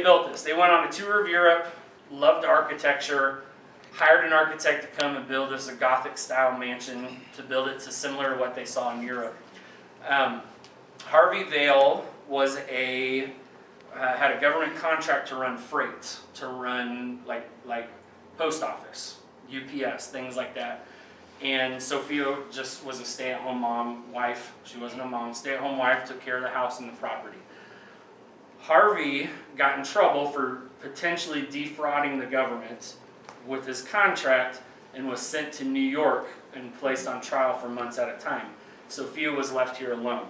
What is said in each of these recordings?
built this. They went on a tour of Europe, loved architecture, hired an architect to come and build us a Gothic-style mansion to build it to similar to what they saw in Europe. Harvey Vaile was had a government contract to run freight, to run like post office, UPS, things like that. And Sophia just was a stay-at-home wife. She wasn't a mom, stay-at-home wife, took care of the house and the property. Harvey got in trouble for potentially defrauding the government with his contract and was sent to New York and placed on trial for months at a time. Sophia was left here alone.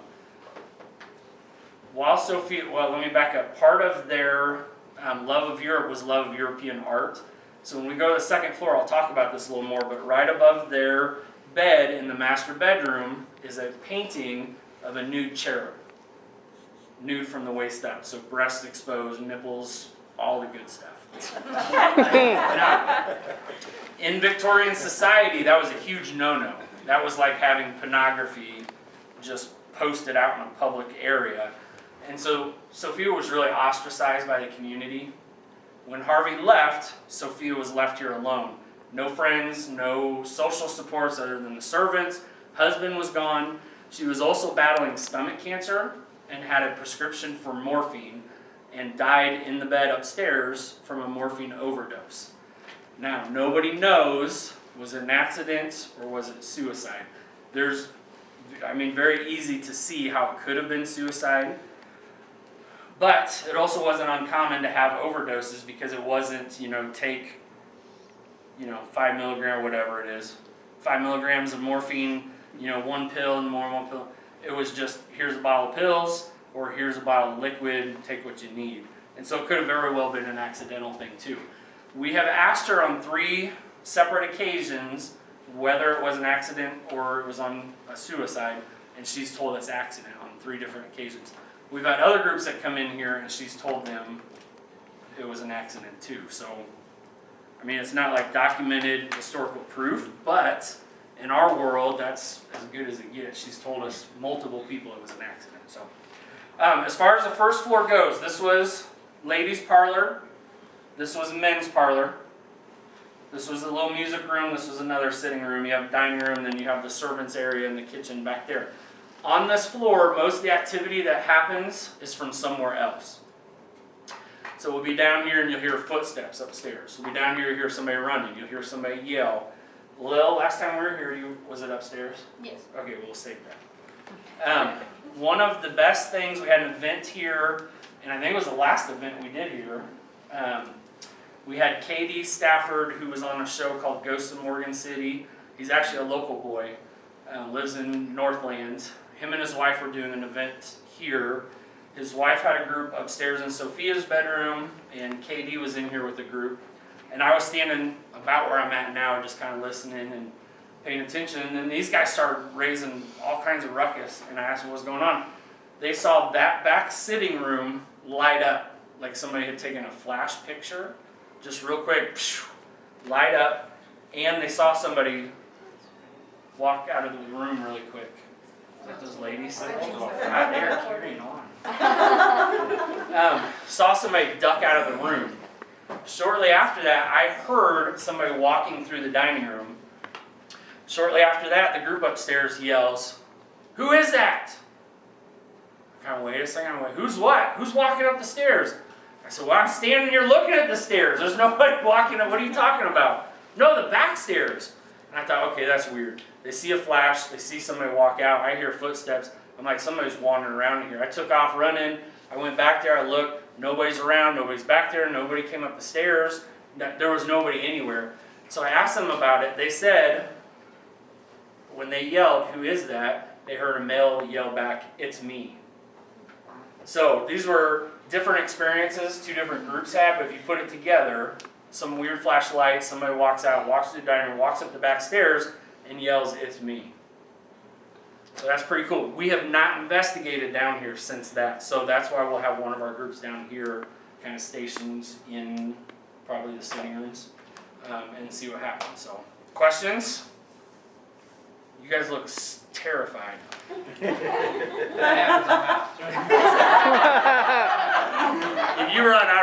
Let me back up. Part of their love of Europe was love of European art. So when we go to the second floor, I'll talk about this a little more, but right above their bed in the master bedroom is a painting of a nude cherub. Nude from the waist up, so breasts exposed, nipples, all the good stuff. Now, in Victorian society, that was a huge no-no. That was like having pornography just posted out in a public area. And so Sophia was really ostracized by the community. When Harvey left, Sophia was left here alone. No friends, no social supports other than the servants. Husband was gone. She was also battling stomach cancer and had a prescription for morphine and died in the bed upstairs from a morphine overdose. Now, nobody knows, was it an accident or was it suicide? Very easy to see how it could have been suicide. But it also wasn't uncommon to have overdoses because it wasn't, take, 5 milligram, whatever it is, 5 milligrams of morphine, one pill and more, one pill. It was just, here's a bottle of pills, or here's a bottle of liquid, take what you need. And so it could have very well been an accidental thing too. We have asked her on 3 separate occasions whether it was an accident or it was on a suicide, and she's told us accident on 3 different occasions. We've had other groups that come in here and she's told them it was an accident too. So, it's not like documented historical proof, but in our world, that's as good as it gets. She's told us multiple people it was an accident. So, as far as the first floor goes, this was ladies' parlor. This was men's parlor. This was a little music room. This was another sitting room. You have a dining room, then you have the servants' area and the kitchen back there. On this floor, most of the activity that happens is from somewhere else. So we'll be down here and you'll hear footsteps upstairs. We'll be down here, you'll hear somebody running. You'll hear somebody yell. Lil, last time we were here, was it upstairs? Yes. Okay, we'll save that. One of the best things, we had an event here, and I think it was the last event we did here. We had KD Stafford, who was on a show called Ghosts of Morgan City. He's actually a local boy, lives in Northland. Him and his wife were doing an event here. His wife had a group upstairs in Sophia's bedroom, and KD was in here with a group. And I was standing about where I'm at now, just kind of listening and paying attention. And then these guys started raising all kinds of ruckus, and I asked them what was going on. They saw that back sitting room light up, like somebody had taken a flash picture, just real quick, light up, and they saw somebody walk out of the room really quick. Is that those ladies? Right there, carrying on. Saw somebody duck out of the room. Shortly after that, I heard somebody walking through the dining room. Shortly after that, the group upstairs yells, "Who is that?" I kind of wait a second. I'm like, "Who's what? Who's walking up the stairs?" I said, "Well, I'm standing here looking at the stairs. There's nobody walking up. What are you talking about?" "No, the back stairs." And I thought, okay, that's weird. They see a flash. They see somebody walk out. I hear footsteps. I'm like, somebody's wandering around in here. I took off running. I went back there. I looked. Nobody's around. Nobody's back there. Nobody came up the stairs. There was nobody anywhere. So I asked them about it. They said, when they yelled, "Who is that?" they heard a male yell back, "It's me." So these were different experiences 2 different groups had, but if you put it together, some weird flashlight, somebody walks out, walks through the dining room, walks up the back stairs, and yells, "It's me." So that's pretty cool. We have not investigated down here since that, so that's why we'll have one of our groups down here, kind of stationed in probably the sitting rooms, and see what happens. So, questions? You guys look terrified. If you were on